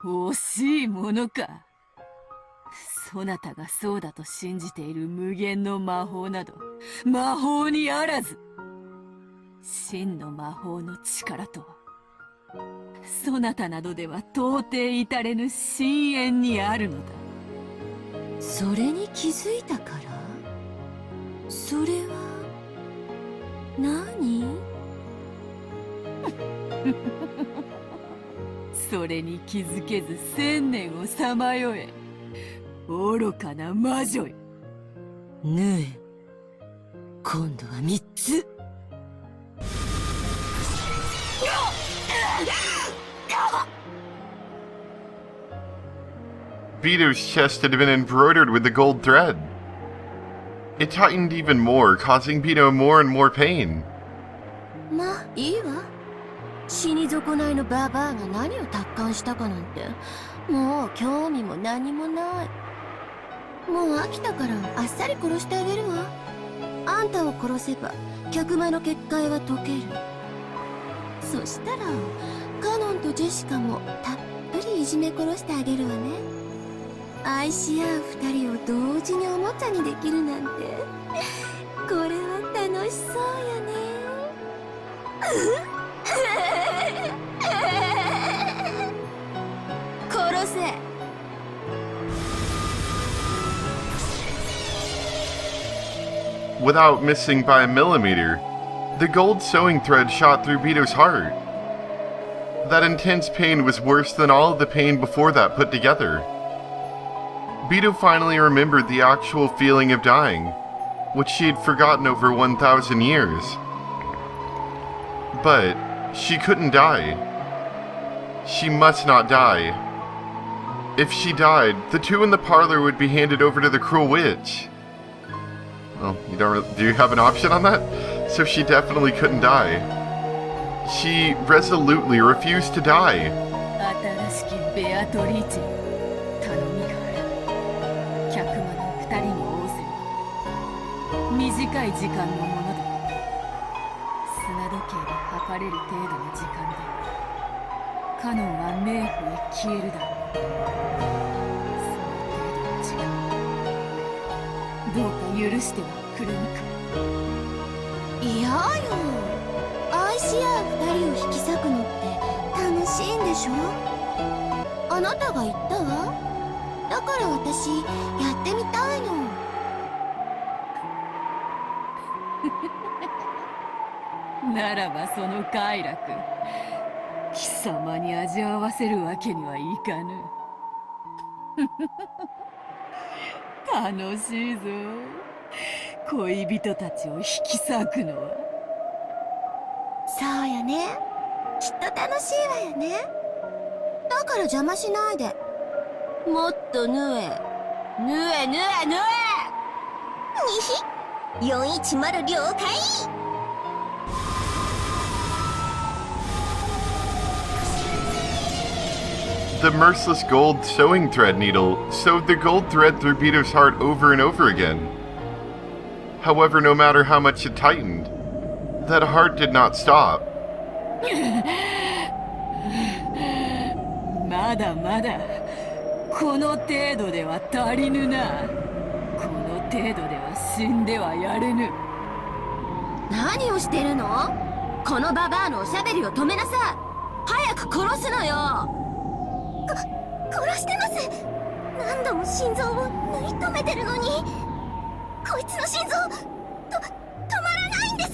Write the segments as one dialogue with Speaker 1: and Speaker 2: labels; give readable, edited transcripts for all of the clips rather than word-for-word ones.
Speaker 1: 惜しいものか。そなたがそうだと信じている無限の魔法など魔法にあらず。真の魔法の力とはそなたなどでは到底至れぬ深淵にあるのだ。
Speaker 2: それに気づいたから？それは何？
Speaker 1: それに気づけず千年をさまよえ、愚かな魔女よ。
Speaker 2: ヌエ、今度は3つ。
Speaker 3: Vito's chest had been embroidered with the gold thread. It tightened even more, causing Vito more and more pain.
Speaker 2: まあいいわ。死に損ないのババアが何を達観したかなんてもう興味も何もない。もう飽きたからあっさり殺してあげるわ。あんたを殺せば客間の結界は解ける。そしたらカノンとジェシカもたっぷりいじめ殺してあげるわね。愛し合う二人を同時におもちゃにできるなんてこれは楽しそうよね。殺せ。
Speaker 3: Without missing by a millimeter, the gold sewing thread shot through Vito's heart. That intense pain was worse than all of the pain before that put together. Vito finally remembered the actual feeling of dying, which she had forgotten over 1,000 years. But she couldn't die. She must not die. If she died, the two in the parlor would be handed over to the cruel witch. Well, do you have an option on that? So she definitely couldn't die. She resolutely refused to die.
Speaker 1: 新しきベアトリーチェ、頼みがある。客間の二人に仰せ。短い時間のものだ。砂時計で測れる程度の時間でカノンは冥府へ消えるだろう。その程度の時間、どうか許してはくれぬか。
Speaker 2: いやよ、愛し合う二人を引き裂くのって楽しいんでしょ。あなたが言ったわ。だから私やってみたいの。
Speaker 1: ならばその快楽、貴様に味わわせるわけにはいかぬ。楽しいぞ、恋人たちを引き裂くのは。
Speaker 2: そうよね、きっと楽しいわよね。だから邪魔しないで。もっと縫え縫え縫え縫え。にひ410了解。
Speaker 3: The merciless gold sewing thread needle sewed the gold thread through Vito's heart over and over again. However, no matter how much it tightened, that heart did not stop.
Speaker 1: まだまだこの程度では足りぬな。この程度では死んではやれぬ。
Speaker 2: 何をしてるの？このババアのおしゃべりを止めなさい。早く殺すのよ。殺してます。何度も心臓を縫い止めてるのにこいつの心臓止まらないんです。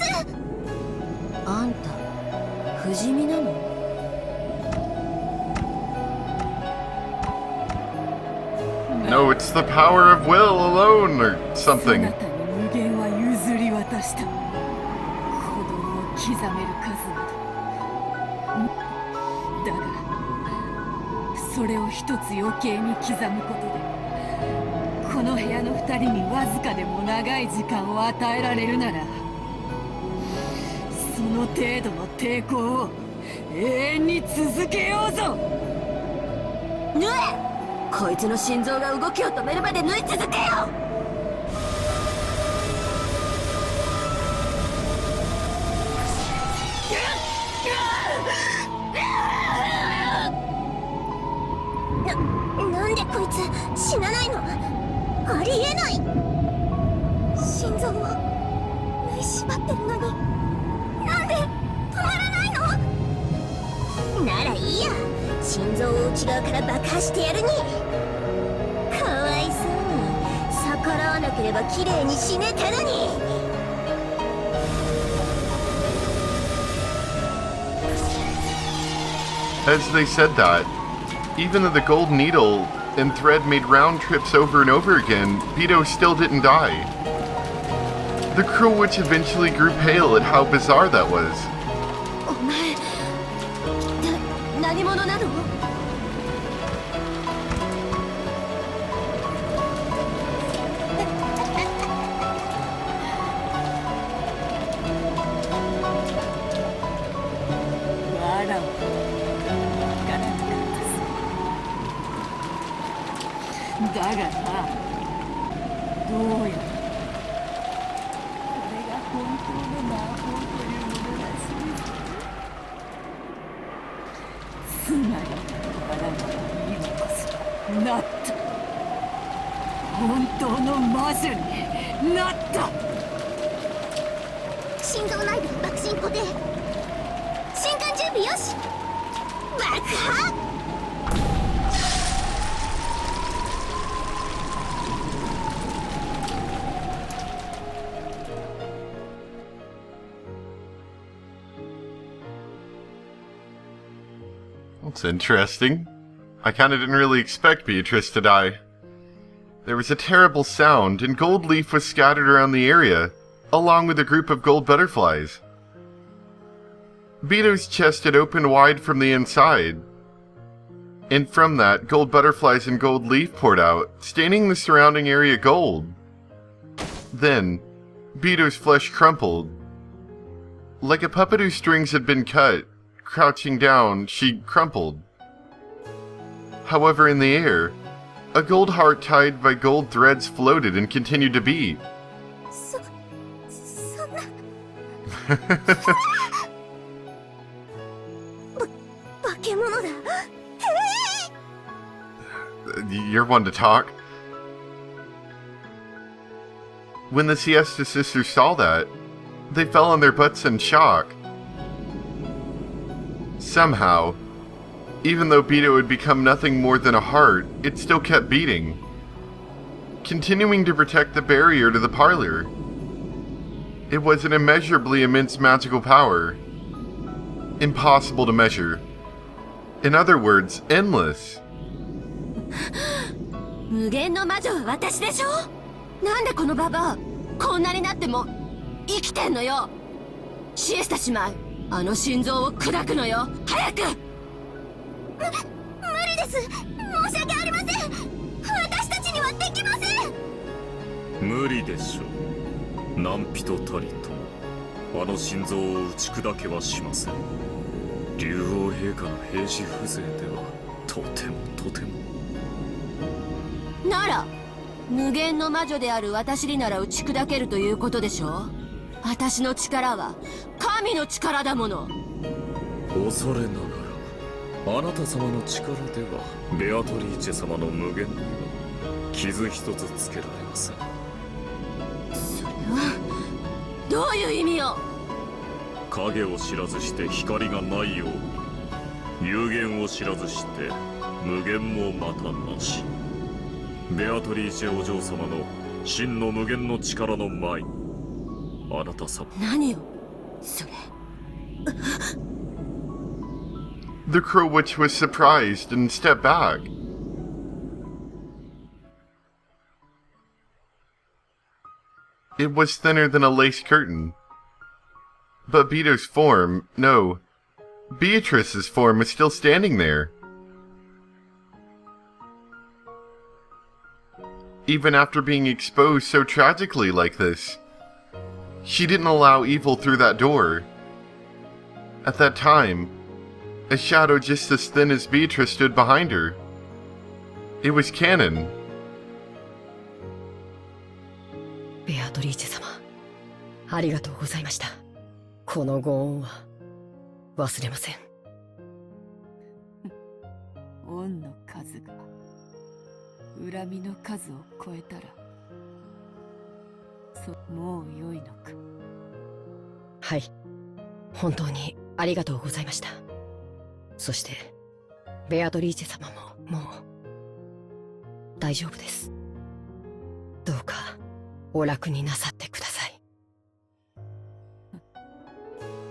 Speaker 2: あんた不死身なの
Speaker 3: ？No, it's the power of will alone, or something.
Speaker 1: そなたに無限は譲り渡した。鼓動を刻める数など。だがそれを一つ余計に刻むことでこの部屋の二人にわずかでも長い時間を与えられるなら、その程度の抵抗を永遠に続けようぞ。
Speaker 2: 縫え。こいつの心臓が動きを止めるまで縫い続けよ。なんでこいつ死なないの？ありえない。心臓を縫い縛ってるのになんで止まらないの？ならいいや、心臓を内側から爆破してやるに。かわいそうに逆らわなければ綺麗に死ねたのに。
Speaker 3: As they said that, even though the gold needle and thread made round trips over and over again, Beto still didn't die. The cruel witch eventually grew pale at how bizarre that was.
Speaker 2: お前何者なの？
Speaker 1: わらわからなかったさ。だがな、どうやらこれが本当の魔法というものらしいぞ。つまりわらわは今こそなった、本当の魔女になった。
Speaker 2: 心臓内部爆心固定、心肝準備よし、爆破。
Speaker 3: That's interesting. I kinda didn't really expect Beatrice to die. There was a terrible sound, and gold leaf was scattered around the area, along with a group of gold butterflies. Beto's chest had opened wide from the inside, and from that, gold butterflies and gold leaf poured out, staining the surrounding area gold. Then, Beto's flesh crumpled. Like a puppet whose strings had been cut, crouching down, she crumpled. However, in the air, a gold heart tied by gold threads floated and continued to beat.
Speaker 2: そんな化け物だ。
Speaker 3: You're one to talk. When the Siesta sisters saw that, they fell on their butts in shock. Somehow, even though Beto had become nothing more than a heart, it still kept beating, continuing to protect the barrier to the parlor. It was an immeasurably immense magical power. Impossible to measure. In other words, endless.
Speaker 2: 無限の魔女は私でしょ。なんでこのババアこんなになっても生きてんのよ。シエスタ姉妹、あの心臓を砕くのよ、早く。無理です、申し訳ありません。私たちにはできません。
Speaker 4: 無理でしょう。何人たりともあの心臓を打ち砕けはしません。竜王陛下の兵士風情ではとてもとても。
Speaker 2: なら無限の魔女である私になら打ち砕けるということでしょ。私の力は神の力だもの。
Speaker 4: 恐れながらあなた様の力ではベアトリーチェ様の無限には傷一つつけられません。
Speaker 2: それはどういう意味よ。
Speaker 4: 影を知らずして光がないように、有限を知らずして無限もまたなし。ベアトリーチェお嬢様の真の無限の力の前に、あなた様。
Speaker 2: 何よそれ。
Speaker 3: The Crow Witch was surprised and stepped back. It was thinner than a lace curtain. But Beto's form, no, Beatrice's form was still standing there. Even after being exposed so tragically like this, she didn't allow evil through that door. At that time, a shadow just as thin as Beatrice stood behind her. It was Canon.
Speaker 5: ベアトリーチェ様、ありがとうございました。このご恩は忘れません。
Speaker 1: 恩のかはずが、恨みの数を超えたら、もう良いのか。
Speaker 5: はい。本当にありがとうございました。そして、ベアトリーチェ様も、もう、大丈夫です。どうか、お楽になさってください。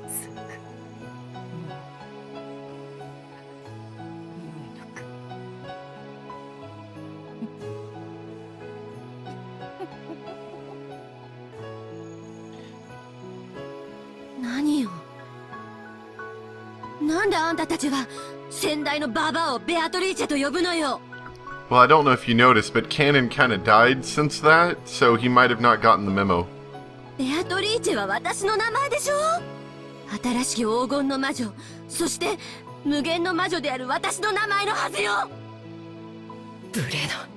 Speaker 1: そうか。もう、良いのか。
Speaker 2: 何よ。なんであんたたちは先代のババアをベアトリーチェと呼ぶのよ。
Speaker 3: Well, I don't know if you noticed, but Canon kind of died since that, so he might have not gotten the memo.
Speaker 2: ベアトリーチェは私の名前でしょ。新しき黄金の魔女、そして無限の魔女である私の名前のはずよ。
Speaker 5: 無礼な。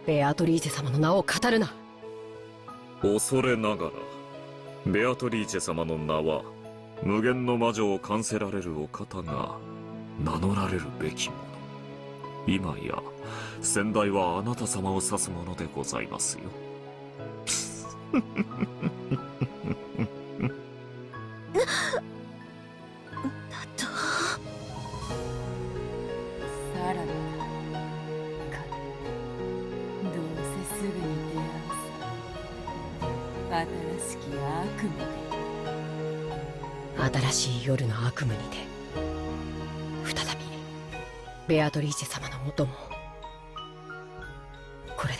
Speaker 5: ベアトリーチェ様の名を語るな。
Speaker 4: 恐れながらベアトリーチェ様の名は無限の魔女を冠せられるお方が名乗られるべきもの。今や先代はあなた様を指すものでございますよ。
Speaker 1: さらばだ。どうせすぐに出会うさ。新しき悪夢で。
Speaker 5: 新しい夜の悪夢にて、再び、ベアトリーチェ様のお供を。これで、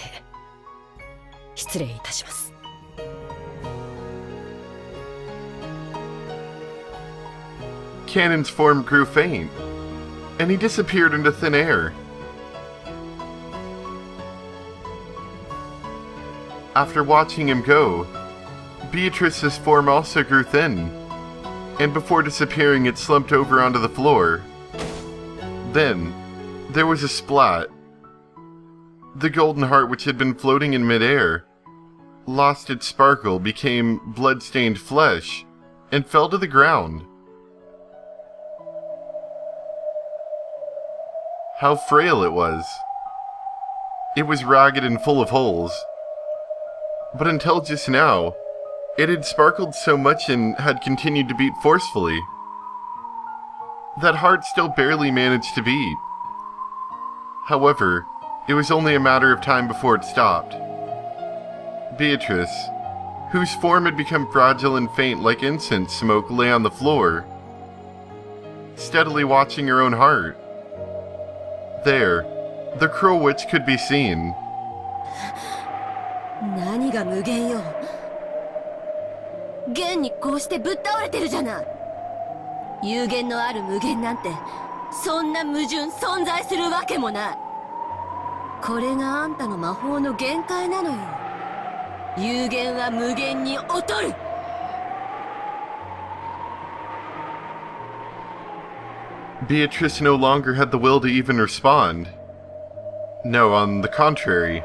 Speaker 5: 失礼いたします。
Speaker 3: Canon's form grew faint, and he disappeared into thin air. After watching him go, Beatrice's form also grew thin, and before disappearing it slumped over onto the floor. Then, there was a splat. The golden heart which had been floating in midair lost its sparkle, became blood-stained flesh, and fell to the ground. How frail it was. It was ragged and full of holes. But until just now, it had sparkled so much and had continued to beat forcefully. That heart still barely managed to beat. However, it was only a matter of time before it stopped. Beatrice, whose form had become fragile and faint like incense smoke, lay on the floor, steadily watching her own heart. There, the cruel witch could be seen.
Speaker 2: 何が無限よ。現にこうしてぶっ倒れてるじゃない。有限のある無限なんてそんな矛盾存在するわけもない。これがあんたの魔法の限界なのよ。有限は無限に劣る。
Speaker 3: Beatrice no longer had the will to even respond. No, on the contrary.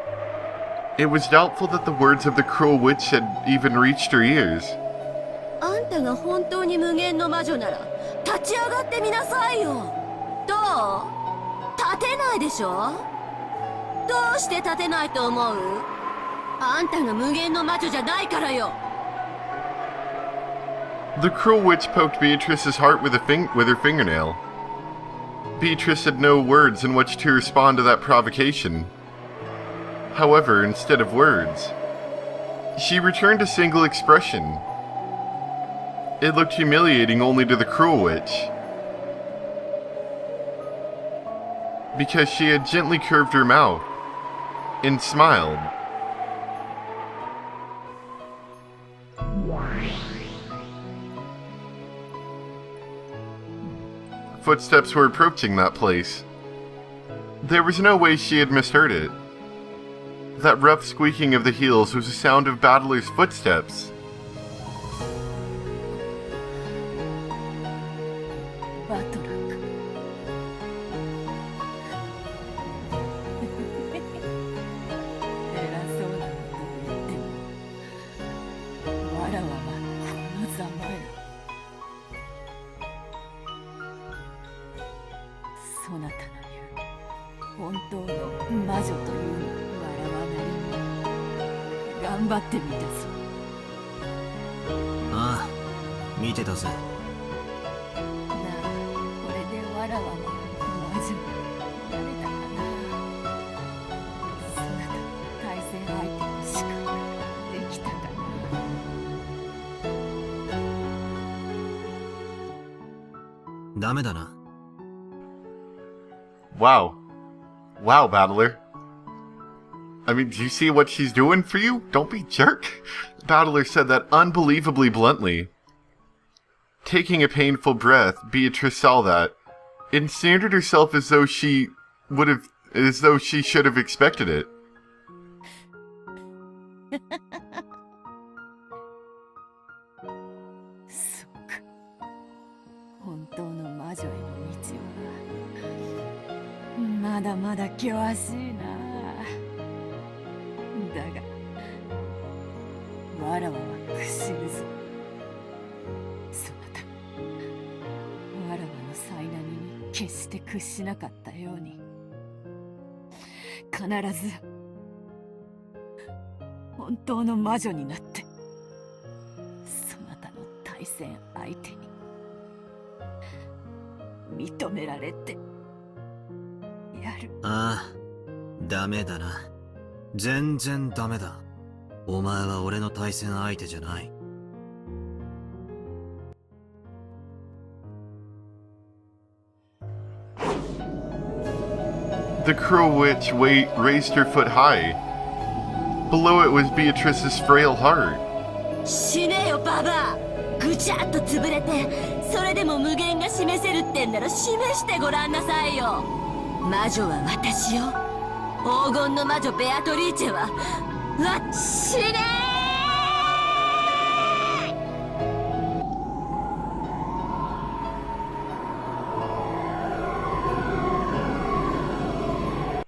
Speaker 3: It was doubtful that the words of the cruel witch had even reached her ears.
Speaker 2: あんたが本当に無限の魔女なら立ち上がってみなさいよ。どう？立てないでしょ？どうして立てないと思う？あんたが無限の魔女じゃないからよ。
Speaker 3: The cruel witch poked Beatrice's heart with her fingernail. Beatrice had no words in which to respond to that provocation. However, instead of words, she returned a single expression. It looked humiliating only to the cruel witch, because she had gently curved her mouth and smiled. Footsteps were approaching that place. There was no way she had misheard it. That rough squeaking of the heels was the sound of battlers' footsteps.
Speaker 1: バトラーか。偉そうなことを言っても、わらわはこのざまや。そなたの言う本当の魔女というわらわなりに頑張ってみたぞ。
Speaker 6: ああ、見てたぜ。
Speaker 1: なあ、これでわらわも魔女になれたかな。そなた対戦相手の資格できたかな。
Speaker 6: ダメだな。
Speaker 3: Wow. Wow, Battler. I mean, do you see what she's doing for you? Don't be jerk. Battler said that unbelievably bluntly. Taking a painful breath, Beatrice saw that, and standard herself as though she should have expected it.
Speaker 1: そうか。本当の魔女への道はまだまだ険しいな。だがわらわは屈しぬぞ。そなたわらわの災難に決して屈しなかったように、必ず本当の魔女になってそなたの対戦相手に認められてやる。
Speaker 6: ああ、ダメだな。全然ダメだ。お前は俺の対戦相手じゃない。
Speaker 3: The cruel witch raised her foot high. Below it was Beatrice's frail heart.
Speaker 2: 死ねよババア。ぐちゃっと潰れて、それでも無限が示せるってんなら示してごらんなさいよ。魔女は私よ。黄金の魔女ベアトリーチェは死ね
Speaker 6: ー。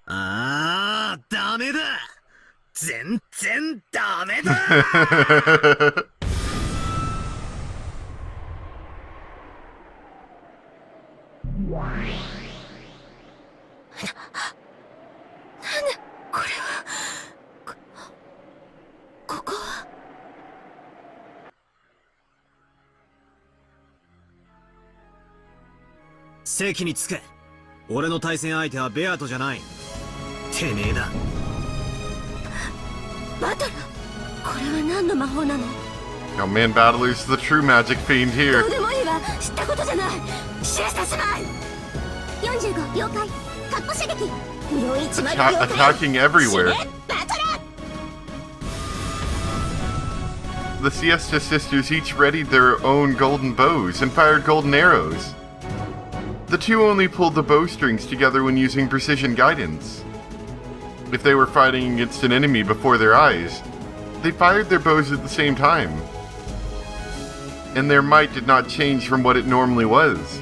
Speaker 6: ああ、ダメだ。全然ダメだ。
Speaker 2: これはここは。
Speaker 6: 席につけ。俺の対戦相手はベアトじゃない。てめえだ。
Speaker 2: バトル、これは何の魔法なの？
Speaker 3: Oh man, Battler's the true magic fiend
Speaker 2: ど
Speaker 3: here.
Speaker 2: うでもいいわ。知ったことじゃない。シエスタ姉妹。45了解。カッコ射撃。410了解。
Speaker 3: Attacking everywhere.
Speaker 2: バトル。
Speaker 3: The Siesta sisters each readied their own golden bows and fired golden arrows. The two only pulled the bowstrings together when using precision guidance. If they were fighting against an enemy before their eyes, they fired their bows at the same time. And their might did not change from what it normally was.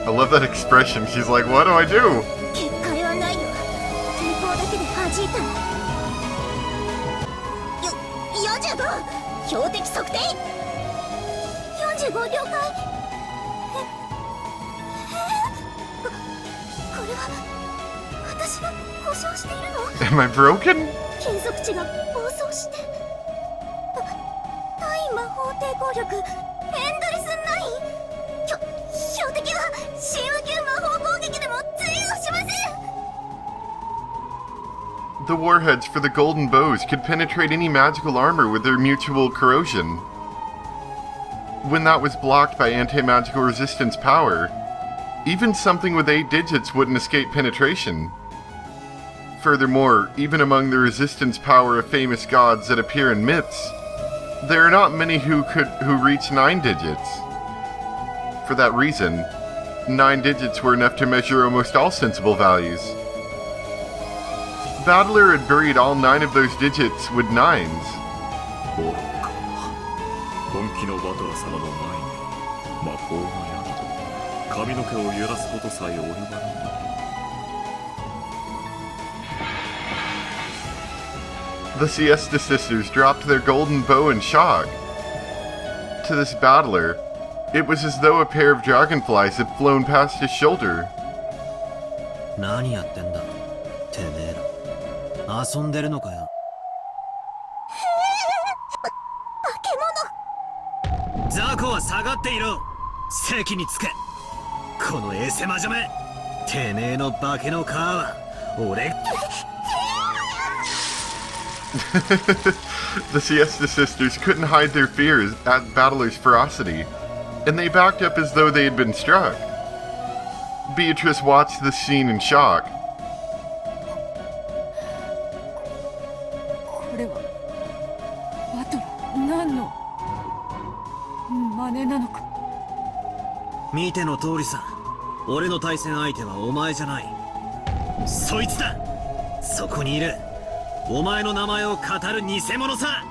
Speaker 3: I love that expression. She's like, what do I do?
Speaker 2: 結界はないの。抵抗だけで弾いたの。45標的測定。45了解。これは私が故障しているの？
Speaker 3: Am I broken?
Speaker 2: 金属値が暴走して。対魔法抵抗力エンドレス9。標的は神話級魔法攻撃でも通用しません。
Speaker 3: The warheads for the golden bows could penetrate any magical armor with their mutual corrosion. When that was blocked by anti-magical resistance power, even something with 8 digits wouldn't escape penetration. Furthermore, even among the resistance power of famous gods that appear in myths, there are not many who reach 9 digits. For that reason, 9 digits were enough to measure almost all sensible values. Battler had buried all 9 of those digits with 9s.
Speaker 4: 本気のバトラ様の前に魔法の刃と髪の毛を揺らすことさえ及ばない。
Speaker 3: The Siesta Sisters dropped their golden bow in shock. To this battler, it was as though a pair of dragonflies had flown past his shoulder.
Speaker 6: 何やってんだてめえら遊んでるのかよザコは下がっていろ席につけこのエセマジョめてめえの化けの皮は俺
Speaker 3: The Siesta Sisters couldn't hide their fears at Battler's ferocity, and they backed up as though they had been struck. Beatrice watched the scene in shock.
Speaker 1: これはバトル何の真似なのか。
Speaker 6: 見ての通りさ俺の対戦相手はお前じゃないそいつだそこにいるお前の名前を語る偽物さ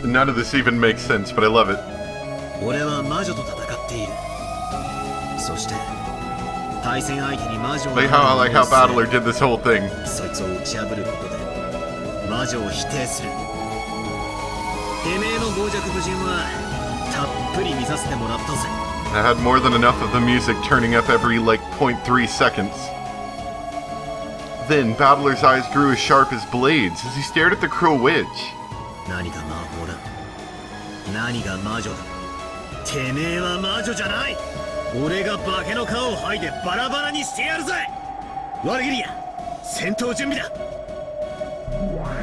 Speaker 3: None of this even makes sense, but I love it.
Speaker 6: 俺は魔女と戦っているそして対戦相手に魔女を
Speaker 3: Like how Battler did this whole thing.
Speaker 6: そいつを打ち破ることで魔女を否定するてめえの傍若無人はたっぷり見させてもらったぜ
Speaker 3: I had more than enough of the music turning up every, 0.3 seconds. Then, Battler's eyes grew as sharp as blades as he stared at the cruel witch.
Speaker 6: 何が魔法だ何が魔女だてめえは魔女じゃない俺が化けの皮を剥いでバラバラにしてやるぜワルギリア戦闘準備だ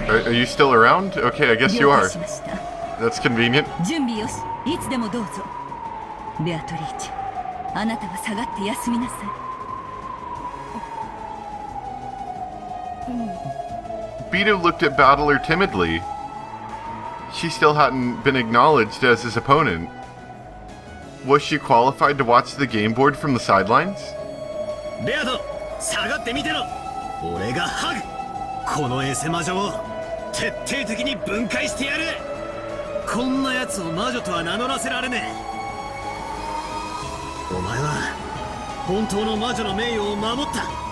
Speaker 3: Are you still around? Okay, I guess you
Speaker 1: 了
Speaker 3: are.
Speaker 1: 解しました。
Speaker 3: That's convenient.
Speaker 1: 準備よし、いつでもどうぞ。ベアトリーチェ、あなたは下がって休みなさい。
Speaker 3: Beto looked at Battler timidly. She still hadn't been acknowledged as his opponent. Was she qualified to watch the game board from the sidelines?
Speaker 6: ベアト下がってみてろ俺がハグこのエセ魔女を徹底的に分解してやるこんな奴を魔女とは名乗らせられねえお前は本当の魔女の名誉を守った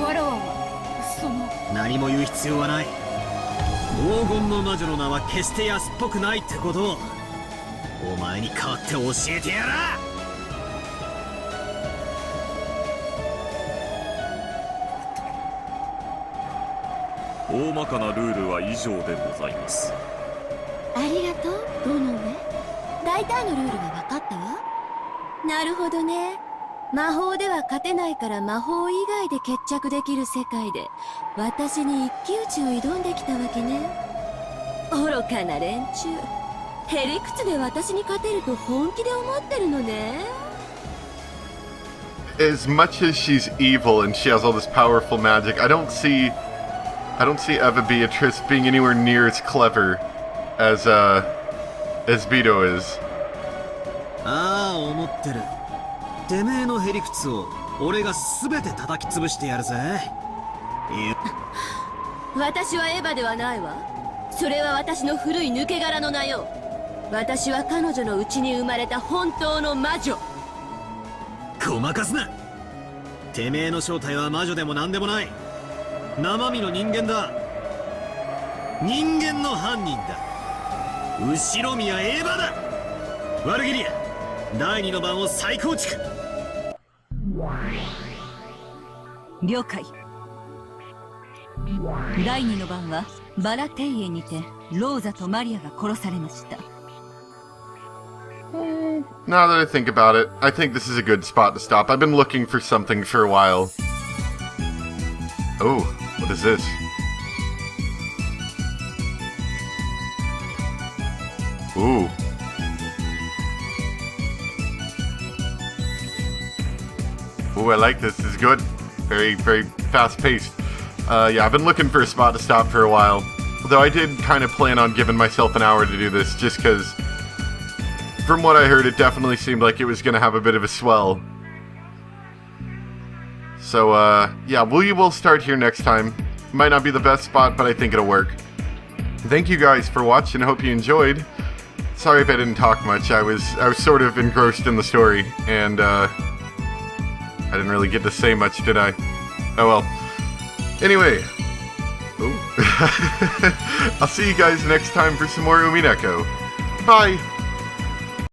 Speaker 1: わらわはその
Speaker 6: 何も言う必要はない黄金の魔女の名は決して安っぽくないってことをお前に代わって教えてやら
Speaker 4: 大まかなルールは以上でございます。
Speaker 2: ありがとうどの上大体のルールが分かったわなるほどね魔法では勝てないから魔法以外で決着できる世界で私に一騎打ちを挑んできたわけね愚かな連中へりくつで私に勝てると本気で思ってるのね
Speaker 3: As much as she's evil and she has all this powerful magic, I don't see Eva Beatrice being anywhere near as clever as Beto is.
Speaker 6: ああ思ってるてめえのへりくつを俺が全て叩き潰してやるぜ
Speaker 2: 私はエヴァではないわそれは私の古い抜け殻の名よ私は彼女のうちに生まれた本当の魔女
Speaker 6: ごまかすなてめえの正体は魔女でも何でもない生身の人間だ人間の犯人だ後ろ宮エヴァだワルギリア第二の番を再構築
Speaker 1: 了解。第二の番はバラ庭園にてローザとマリアが殺されました。
Speaker 3: Now that I think about it, I think this is a good spot to stop. I've been looking for something for a while. Oh, what is this? Ooh. Ooh, I like this. This is good. Very, very fast-paced. Yeah, I've been looking for a spot to stop for a while. Though I did kind of plan on giving myself an hour to do this, just because from what I heard, it definitely seemed like it was going to have a bit of a swell. So, yeah, we will start here next time. Might not be the best spot, but I think it'll work. Thank you guys for watching. I hope you enjoyed. Sorry if I didn't talk much. I was sort of engrossed in the story, and I didn't really get to say much, did I? Oh well. Anyway. I'll see you guys next time for some more Umineko. Bye!